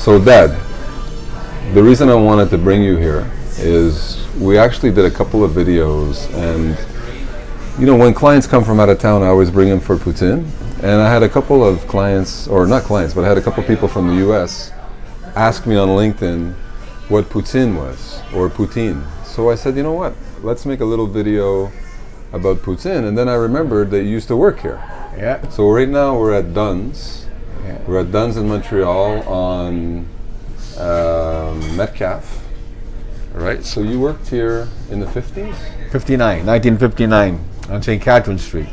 So, Dad, the reason I wanted to bring you here is we actually did a couple of videos, and you know, when clients come from out of town, I always bring them for poutine. And I had a couple of clients, or not clients, but I had a couple of people from the US ask me on LinkedIn what poutine was, or poutine. So I said, you know what, let's make a little video about poutine. And then I remembered that you used to work here. Yeah. So right now we're at Dunn's. Yeah. We're at Dunn's in Montreal on Metcalfe. Right, so you worked here in the 50s? 1959, on St. Catherine Street.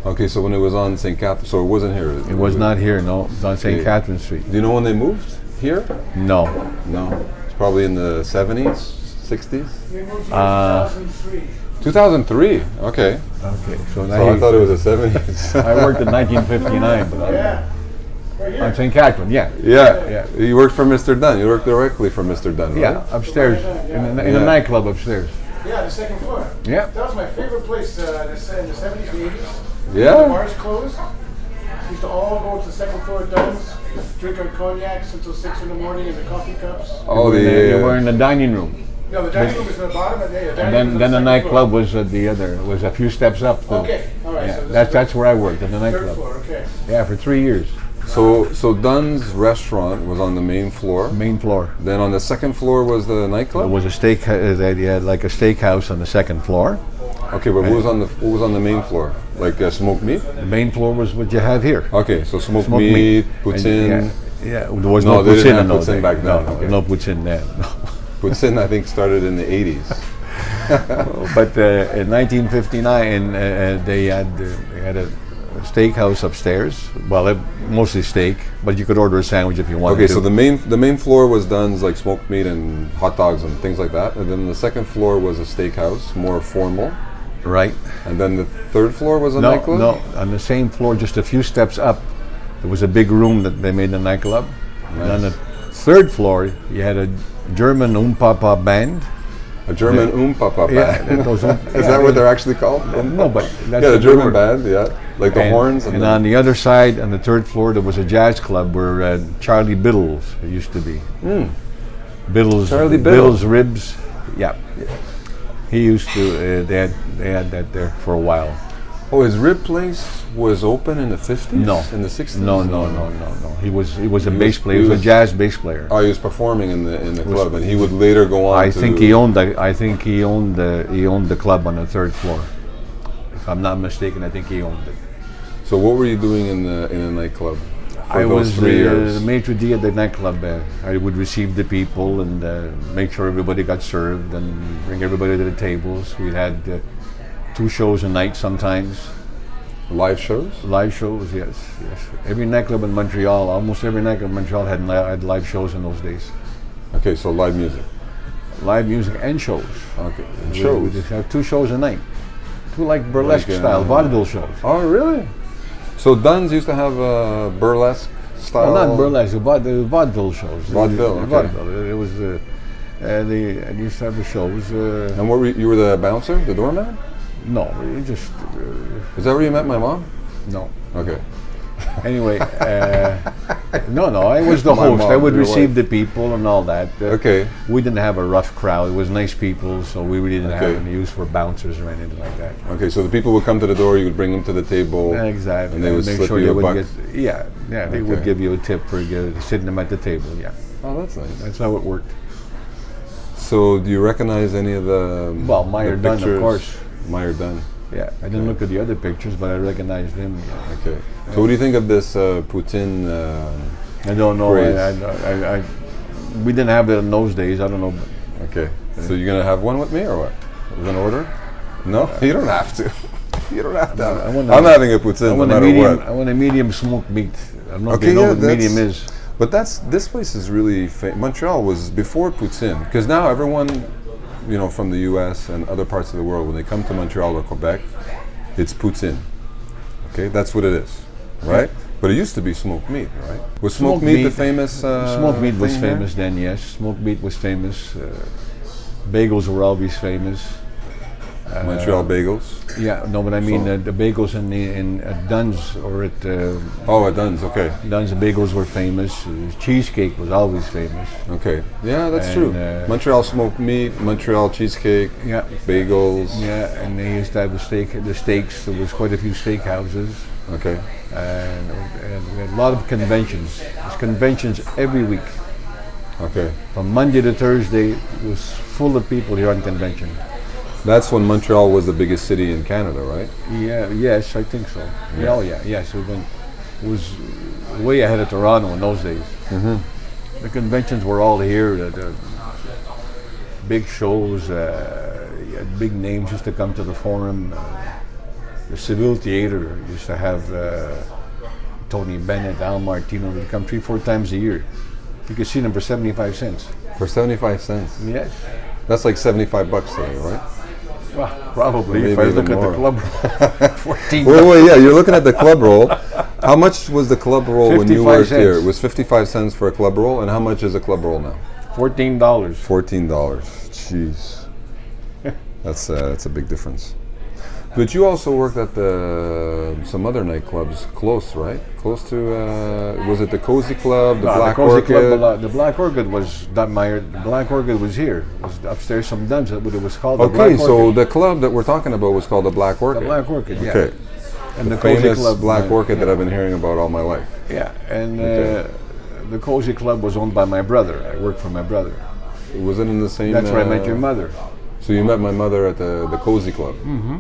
Okay, so when it was on St. Catherine, so it wasn't here? It was not here, no. It was on St. Catherine Street. Do you know when they moved here? No. No. It's probably in the 70s, 60s? We moved here in 2003. 2003, okay. Okay, so now So I thought it was the 70s. I worked in 1959, but Yeah. Right here. on St. Catherine, yeah. Yeah, you worked for Mr. Dunn. You worked directly for Mr. Dunn, right? Yeah, upstairs, in the Yeah. nightclub upstairs. Yeah, the second floor. Yeah. That was my favorite place in the 70s and 80s. Yeah? The bars closed. We used to all go to the second floor at Dunn's, drink our cognacs until 6 in the morning in the coffee cups. Oh, You were in the dining room. No, the dining room is in the bottom. And then the nightclub was at the other, was a few steps up. Okay, all right. Yeah, So this is that's where I worked, in the third nightclub. floor, okay. Yeah, for 3 years, So Dunn's restaurant was on the main floor. main floor. Then on the second floor was the There nightclub? was a steak, they had like a steakhouse on the second floor. Okay, but what was on the main floor? Like smoked meat? The main floor was what you have here. Okay, so smoked Smoked meat, meat. poutine. Yeah, there was No, no they didn't poutine have in those poutine days. back then, No, okay. no poutine then. No. Poutine, I think, started in the 80s. But in 1959, they had a steakhouse upstairs. Well, mostly steak, but you could order a sandwich if you wanted Okay, to. so the main floor was Dunn's, like smoked meat and hot dogs and things like that. And then the second floor was a steakhouse, more formal. Right. And then the third floor was a No, nightclub? no. On the same floor, just a few steps up, there was a big room that they made a nightclub. And on the third floor, you had a German Papa band. A German Papa band. those Is that what they're actually called? No, but that's Yeah, the what they German were. band, yeah. Like the horns And the- on the other side, on the third floor, there was a jazz club where Charlie Biddles used to be. Biddles, Charlie Biddles ribs. Yeah. He used to. They had that there for a while. Oh, his rib place was open in the 50s? No. In the 60s? No. He was a bass player. he He was was- a jazz bass player. Oh, he was performing in the club, and he would later go on I to... think he owned the club on the third floor. If I'm not mistaken, I think he owned it. So what were you doing in the nightclub for I those was 3 years? the maitre d' at the nightclub. I would receive the people and make sure everybody got served and bring everybody to the tables. We had 2 shows a night sometimes. Live shows? Live shows, yes. Every nightclub in Montreal, almost every nightclub in Montreal had live shows in those days. Okay, so live music. Live music and shows. Okay, and We shows. just have 2 shows a night. 2 like burlesque Like, style vaudeville shows. Oh, really? So Dunn's used to have a burlesque style? Well, not burlesque, the vaudeville shows. Vaudeville, okay. Vaudeville. It was they used to have the shows. And what were you were the bouncer, the doorman? No, you just Is that where you met my mom? no. Okay. Anyway, no, I was the My host. I mom, would your receive wife. the people and all that. Okay. We didn't have a rough crowd. It was nice people, so we really didn't Okay. have any use for bouncers or anything like that. Okay, so the people would come to the door, you would bring them to the table. Exactly. And they would make slip sure you they a would buck. get. They would Okay. give you a tip for sitting them at the table. Yeah, Oh, that's nice. that's how it worked. So do you recognize any of the Well, Meyer the Dunn, of pictures? course. Meyer Dunn. Yeah, I didn't look at the other pictures, but I recognized him. Yeah. Okay. So what do you think of this Putin? I don't know. Craze. We didn't have it in those days. I don't know. Okay. So you're gonna have one with me or what? We're gonna order? No, you don't have to. You don't have to. I want I'm having a Putin I no want a matter medium. what. I want a medium smoked meat. I don't know if Okay, you know yeah, what medium that's- is. But this place is really Montreal was before Poutine, because now everyone, you know, from the U.S. and other parts of the world, when they come to Montreal or Quebec, it's Poutine. Okay, that's what it is, right? But it used to be smoked meat, right? Was smoked meat the famous? Smoked meat was thing here? famous then. Yes, smoked meat was famous. Bagels were always famous. Montreal bagels. Yeah, no, but I mean So- the bagels in at Dunn's or at Oh, at Dunn's. Okay. Dunn's. The bagels were famous. Cheesecake was always famous. Okay. Yeah, that's And, true. Montreal smoked meat, Montreal cheesecake, Yeah, bagels. yeah, and they used to have the steaks. There was quite a few steak houses, Okay. and we had a lot of conventions. There's conventions every week. Okay. From Monday to Thursday, it was full of people here on convention. That's when Montreal was the biggest city in Canada, right? Yeah, yes, I think so. Yeah, oh yeah, yes. It was way ahead of Toronto in those days. Mm-hmm. The conventions were all here. The big shows, you had big names used to come to the forum. The Civil Theatre used to have Tony Bennett, Al Martino. They'd come 3-4 times a year. You could see them for 75 cents. For 75 cents. Yes. That's like 75 bucks today, right? Well, probably. Maybe if I even look at more. the club roll, 14. Wait, yeah, you're looking at the club roll. How much was the club roll when you 55 worked cents. here? It was 55 cents for a club roll, and how much is a club roll now? $14. $14. Jeez. That's a big difference. But you also worked at some other nightclubs close, right? Close to, was it the Cozy Club, the Black Cozy Orchid? Club, the Black Orchid was done. The Black Orchid was here. It was upstairs from Dunn's. But it was called the Okay, Black so Orchid. the club that we're talking about was called the Black Orchid. The Black Orchid, yeah. Okay. And The the Cozy famous Club, Black Orchid yeah. that I've been hearing about all my life. Yeah, and Okay. the Cozy Club was owned by my brother. I worked for my brother. Was it in the same? That's where I met your mother. So you met my mother at the Cozy Club. Mm-hmm.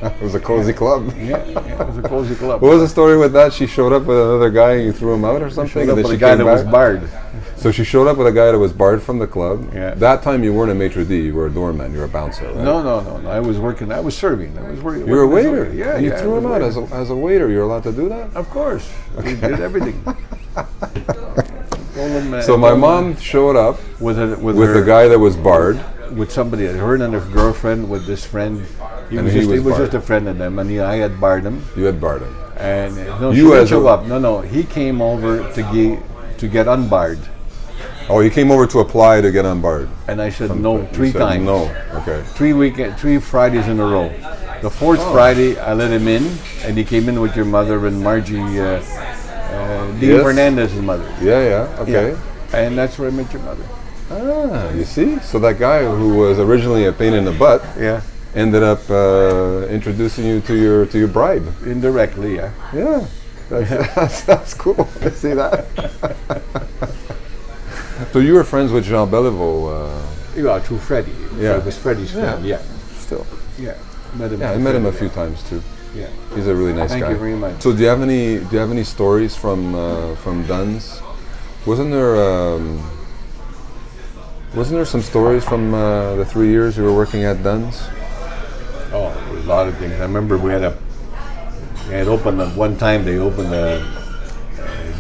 It was a Cozy Club. Yeah, it was a Cozy Club. What was the story with that? She showed up with another guy and you threw him out or something? Showed up and then with she a guy came that was back? barred. So she showed up with a guy that was barred from the club. Yeah. That time you weren't a maitre d', you were a doorman, you were a bouncer, right? No. I was working. I was serving. I was working. You were a working as waiter? Yeah, and you yeah, threw I him was out waiting. as a waiter. You're allowed to do that? Of course, we did everything. Told him, So my told him mom showed up with with her, the guy that was barred. with somebody, her and her girlfriend, with this friend. He And was he just, was he was barred. just a friend of them, and I had barred him. You had barred him. And no, You she didn't as show a- up. No, he came over to get unbarred, Oh, you came over to apply to get unbarred. and I said no You 3 said times. No. Okay. 3 Fridays in a row. The fourth Friday, I let him in, and he came in with your mother and Margie, Dean Yes. Fernandez's mother. Yeah. Okay. Yeah. And that's where I met your mother. Ah, you see? So that guy who was originally a pain in the butt Yeah. ended up introducing you to your bribe. Indirectly, yeah. Yeah. That's cool. I see that. So you were friends with Jean Beliveau Yeah, through Freddie. Yeah. It was Freddie's friend. Yeah. still. Yeah. Met him. Yeah, I through met him a Freddie, few times too. Yeah. He's a really nice Thank guy. you very much. So do you have any stories from Dunn's? Wasn't there some stories from the 3 years you were working at Dunn's? Oh, there was a lot of things. I remember we had opened at one time. They opened the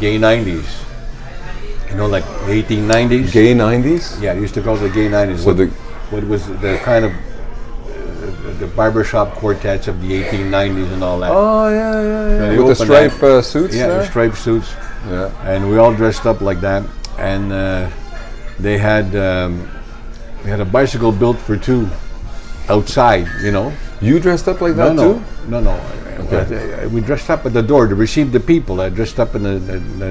gay 90s. You know, like the 1890s. Gay 90s? Yeah, they used to call it the gay 90s. So what was the kind of the barbershop quartets of the 1890s and all that. Oh yeah. they With the opened stripe suits Yeah, there? the striped suits. Yeah. And we all dressed up like that. And they had a bicycle built for two outside, you know. You dressed up like that too? No. Okay. We dressed up at the door to receive the people. I dressed up in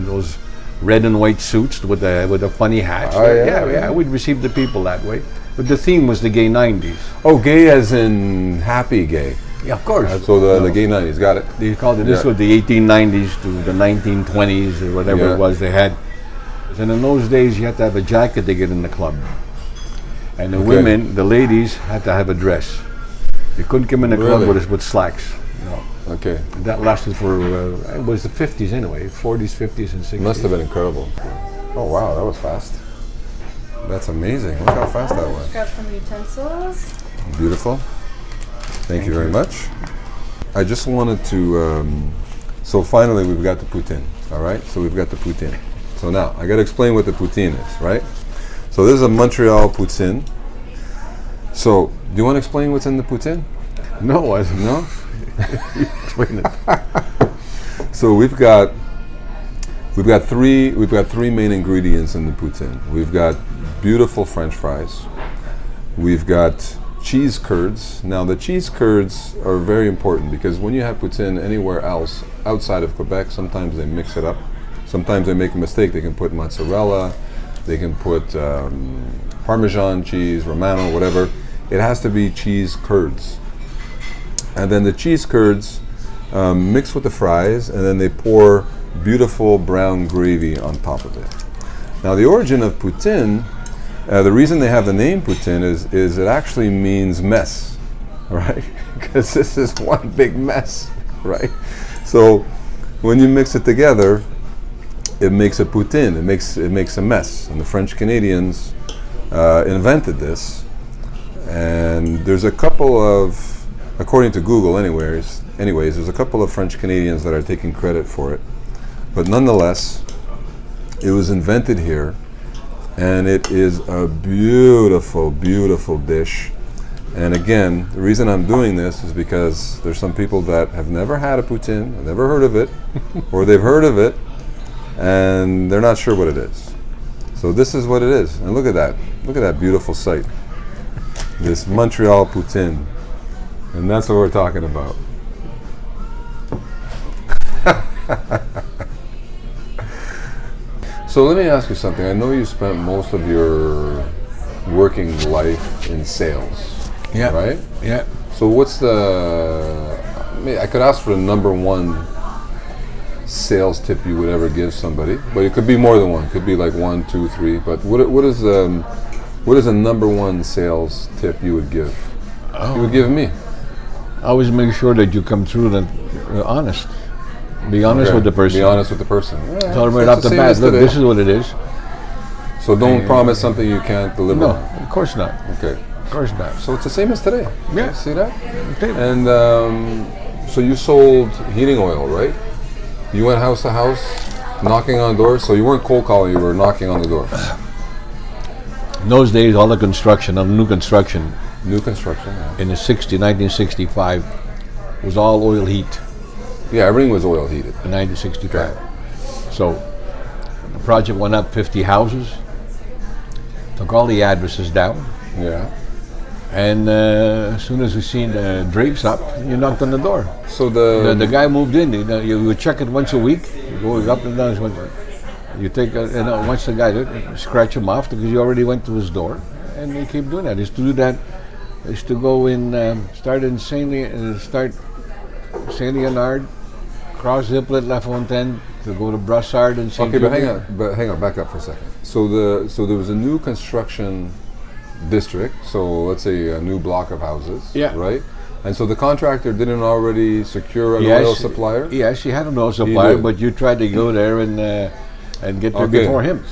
those red and white suits with the funny hats. Oh, yeah. We'd receive the people that way. But the theme was the gay 90s. Oh, gay as in happy gay. Yeah, of course. So the gay 90s, got it. They called it, this Yeah. was the 1890s to the 1920s or whatever Yeah. it was they had. And in those days, you had to have a jacket to get in the club. And the women, the ladies, had to have a dress. You couldn't come in the club Really? with slacks. No. Okay. That lasted for, it was the 50s anyway, 40s, 50s, and 60s. Must have been incredible. Oh wow, that was fast. That's amazing. Look how fast that was. Grab some utensils. Beautiful. Thank you very much. I just wanted to, so finally we've got the poutine, all right? So we've got the poutine. So now, I gotta explain what the poutine is, right? So this is a Montreal poutine. So, do you wanna explain what's in the poutine? No, No? explain it. So we've got three main ingredients in the poutine. We've got beautiful French fries. We've got cheese curds. Now the cheese curds are very important because when you have poutine anywhere else outside of Quebec, sometimes they mix it up. Sometimes they make a mistake. They can put mozzarella, they can put Parmesan cheese, Romano, whatever. It has to be cheese curds. And then the cheese curds mix with the fries, and then they pour beautiful brown gravy on top of it. Now the origin of poutine, the reason they have the name poutine is it actually means mess, right? Because this is one big mess, right? So when you mix it together, it makes a poutine. It makes a mess. And the French Canadians invented this. And there's a couple of, according to Google, anyways, there's a couple of French Canadians that are taking credit for it. But nonetheless, it was invented here. And it is a beautiful, beautiful dish. And again, the reason I'm doing this is because there's some people that have never had a poutine, have never heard of it, or they've heard of it, and they're not sure what it is. So this is what it is. And look at that beautiful sight. This Montreal poutine. And that's what we're talking about. So let me ask you something. I know you spent most of your working life in sales. Yeah. Right? Yeah. So what's I could ask for the number one sales tip you would ever give somebody, but it could be more than one. It could be like 1, 2, 3. But what is a number one sales tip you would give? You would give me. Always make sure that you come through that honest. Be honest with the person. Be honest with the person. Tell them right off the bat, look, this is what it is. So don't promise something you can't deliver. No, of course not. Okay. Of course not. So it's the same as today. Yeah. See that? Okay. And so you sold heating oil, right? You went house to house, knocking on doors. So you weren't cold calling, you were knocking on the door. In those days, all the construction, new construction, Yeah. in the 1965, was all oil heat. Yeah, everything was oil heated. In 1965. So the project went up 50 houses, took all the addresses down, Yeah. and as soon as we seen the drapes up, you knocked on the door. So The guy moved in. You would check it once a week, going up and down. You take once the guy did, scratch him off because you already went to his door, and he keep doing that. He used to do that. He used to go in, start in Saint Leonard, cross Ziplet, La Fontaine, to go to Brassard and Saint. Okay, but hang on, back up for a second. So there was a new construction district. So let's say a new block of houses. Yeah. Right. And so the contractor didn't already secure an oil supplier. Yes, he had an oil supplier, but you tried to go there and get there before him.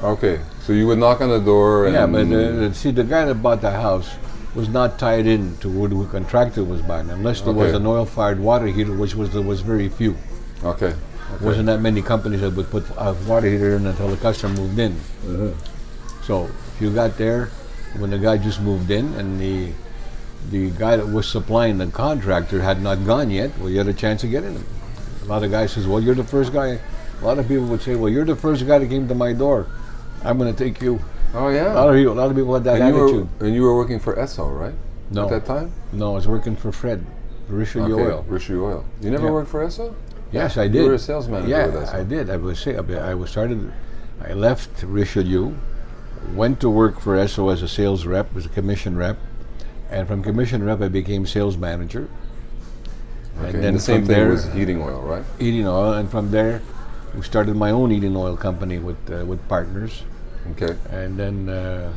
Okay, so you would knock on the door and... Yeah, but see, the guy that bought the house was not tied in to who the contractor was buying, unless there was an oil-fired water heater, which was very few. Okay. Wasn't that many companies that would put a water heater in until the customer moved in. Mm-hmm. So if you got there when the guy just moved in and the guy that was supplying the contractor had not gone yet, well, you had a chance of getting him. A lot of guys says, well, you're the first guy. A lot of people would say, well, you're the first guy that came to my door. I'm going to take you. Oh, yeah? A lot of people had that attitude. And you were working for Esso, right? No. At that time? No, I was working for Fred, Richelieu Oil. Richelieu Oil. You never worked for Esso? Yes, I did. You were a sales manager with Esso. I did. I left Richelieu, went to work for Esso as a sales rep, as a commission rep, and from commission rep I became sales manager. Okay. And then the same from thing there, was heating oil, right? Heating oil, and from there we started my own heating oil company with partners. Okay. And then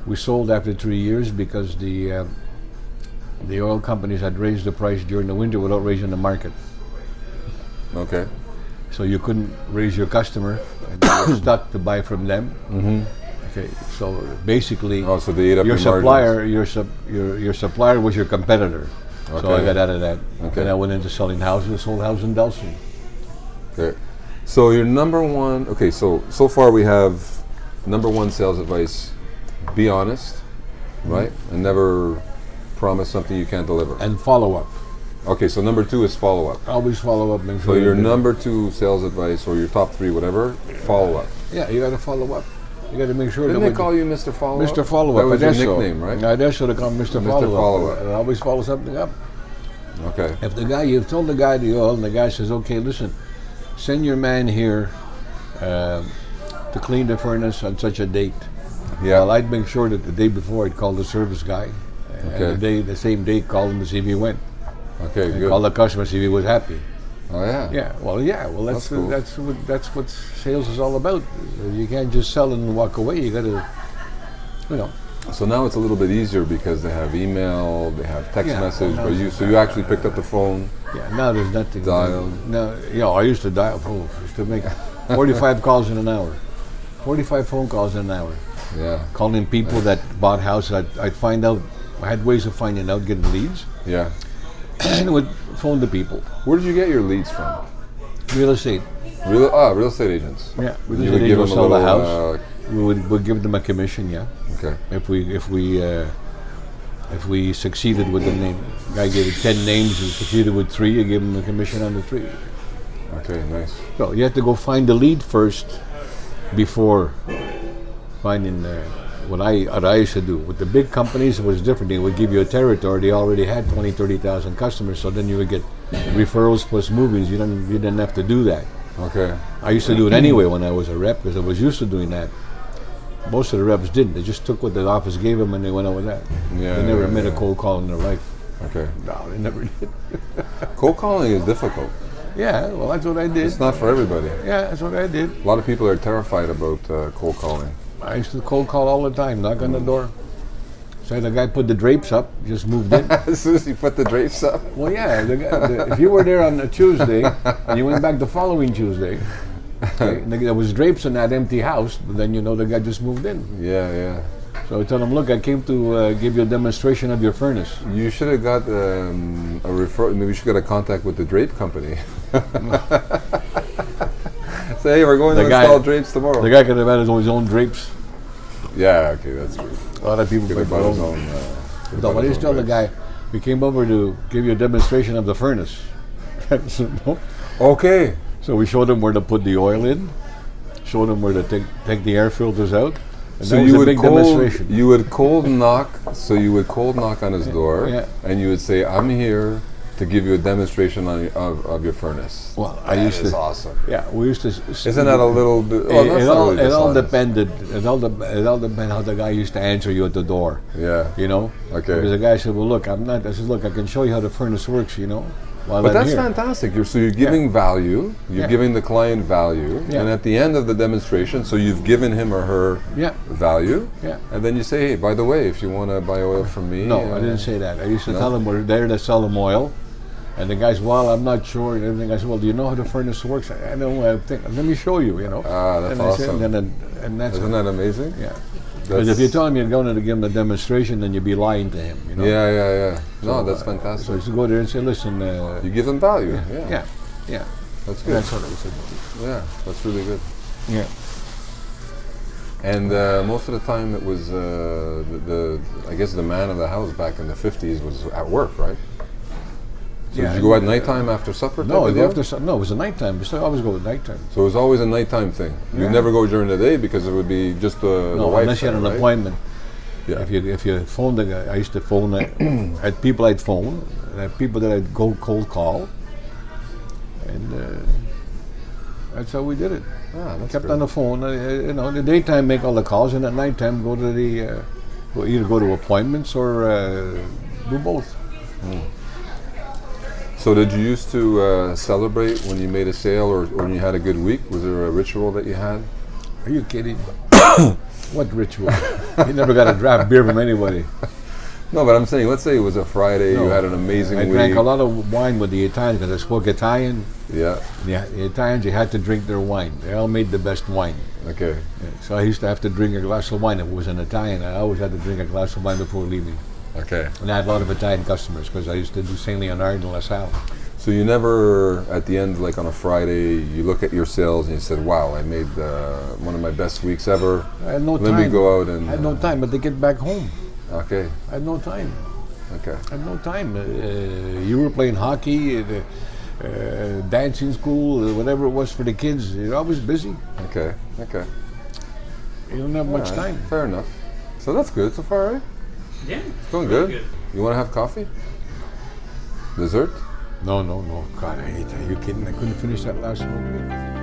we sold after 3 years because the oil companies had raised the price during the winter without raising the market. Okay. So you couldn't raise your customer, and you were stuck to buy from them. Mm-hmm. Okay, so basically, so they ate up your your supplier, your supplier was your competitor. Okay. So I got out of that. Okay. And I went into selling houses, sold houses in Delsey. Okay. So your number one, so far we have number one sales advice: be honest, right, and never promise something you can't deliver. And follow up. Okay, so number 2 is follow up. Always follow up. Make So sure your number 2 sales advice, or your top 3, whatever, follow up. Yeah, you got to follow up. You got to make sure. Didn't they call you Mr. Follow-Up? Mr. Follow-Up. That was your Adesso. nickname, right? Adesso, they call him Mr. Follow-Up. Follow-Up. I always follow something up. Okay. If you've told the guy the oil, and the guy says, okay, listen, send your man here to clean the furnace on such a date. Yeah. Well, I'd make sure that the day before I'd call the service guy. Okay. And the same day, call him to see if he went. Okay, And good. call the customer, see if he was happy. Oh, yeah. Yeah. Well, That's cool. that's what sales is all about. You can't just sell and walk away. You got to, you know. So now it's a little bit easier because they have email, they have text Yeah, message, well, but you actually picked up the phone. Yeah. Now there's nothing. Dial. No. I used to dial. Used to make 45 calls in an hour. 45 phone calls in an hour. Yeah. Calling people that bought houses. I'd find out. I had ways of finding out, getting leads, Yeah. and would phone the people. Where did you get your leads from? Real estate. Real estate agents. Yeah. Real You estate would give agent them will a sell the little, house. We'd give them a commission. Yeah. Okay. If we succeeded with the name, guy gave it 10 names, and succeeded with 3, you give him a commission on the 3. Okay, nice. So you have to go find the lead first before finding what I used to do. With the big companies, it was different. They would give you a territory. They already had 20, 30,000 customers, so then you would get referrals plus movies. You didn't have to do that. Okay. I used to do it anyway when I was a rep because I was used to doing that. Most of the reps didn't. They just took what the office gave them and they went out with that. Yeah, They never yeah, made a yeah. cold call in their life. Okay. No, they never did. Cold calling is difficult. Yeah, well, that's what I did. It's not for everybody. Yeah, that's what I did. A lot of people are terrified about cold calling. I used to cold call all the time, knock on the door. Say the guy put the drapes up, just moved in. As soon as you put the drapes up. Well, yeah, if you were there on a Tuesday and you went back the following Tuesday, okay, and there was drapes in that empty house, then you know the guy just moved in. Yeah. So I tell him, look, I came to give you a demonstration of your furnace. You should have got a referral. Maybe you should get a contact with the drape company. Say, hey, we're going to install drapes tomorrow. The guy could have had his own drapes. Yeah, okay, that's true. A lot of people Could put have their bought his own. own. No, but I just tell the guy, we came over to give you a demonstration of the furnace. So, no. Okay. So we showed him where to put the oil in, showed him where to take the air filters out. And So that was you a would big cold, demonstration. you would cold knock. So you would cold knock on his door, yeah. and you would say, "I'm here to give you a demonstration of your furnace." Well, I That used is to. awesome. Yeah, we used to. Isn't that a little bit? Well, that's It not all really dishonest. depended. It all depended how the guy used to answer you at the door. Yeah. You know. Okay. Because the guy said, "Well, look, I'm not." I said, "Look, I can show you how the furnace works." You know. While But I'm that's here. fantastic. You're giving value. You're Yeah. giving the client value, Yeah. and at the end of the demonstration, so you've given him or her Yeah. value, Yeah. and then you say, "Hey, by the way, if you want to buy oil from me," No, I didn't say that. I used to No? tell them we're there to sell them oil. And the guys, well, I'm not sure and everything. I said, well, do you know how the furnace works? I know. I think. Let me show you. You know. Ah, that's and I said, awesome. and that's Isn't that amazing? yeah. Because if you tell him you're going to give him a demonstration, then you'd be lying to him. You know. Yeah. No, So, that's So fantastic. I used to go there and say, listen. You give them value. Yeah. That's good. That's what I said. Yeah, that's really good. Yeah. And most of the time, it was I guess the man of the house back in the 50s was at work, right? So Yeah, did you go at nighttime after supper? No, type of deal? no, it was a nighttime. So I always go at nighttime. So it was always a nighttime thing. You Yeah. never go during the day because it would be just the No, wife unless you had thing, an right? appointment. Yeah. If you phone the guy, I used to phone. I had people I'd phone, and I had people that I'd go cold call, and that's how we did it. Ah, that's Kept good. on the phone. The daytime make all the calls, and at nighttime go to either go to appointments or do both. So did you used to celebrate when you made a sale or when you had a good week? Was there a ritual that you had? Are you kidding? What ritual? You never got a draft beer from anybody. No, but I'm saying, let's say it was a Friday, you No. had an amazing I week. drank a lot of wine with the Italians because I spoke Italian. Yeah, Yeah, the Italians, you had to drink their wine. They all made the best wine. okay. Yeah, so I used to have to drink a glass of wine. If it was an Italian, I always had to drink a glass of wine before leaving. Okay. And I had a lot of Italian customers because I used to do Saint Leonard and La Salle. So you never, at the end, like on a Friday, you look at your sales and you said, wow, I made one of my best weeks ever. I had no Let time. me go out and... I had no time, but to get back home. Okay, I had no time. okay. I had no time. You were playing hockey, dancing school, whatever it was for the kids. You're always busy. Okay, okay. You don't have much Alright, time. fair enough. So that's good so far, right? Yeah. It's going really good. You want to have coffee? Dessert? No. God, I hate that. Are you kidding? I couldn't finish that last one.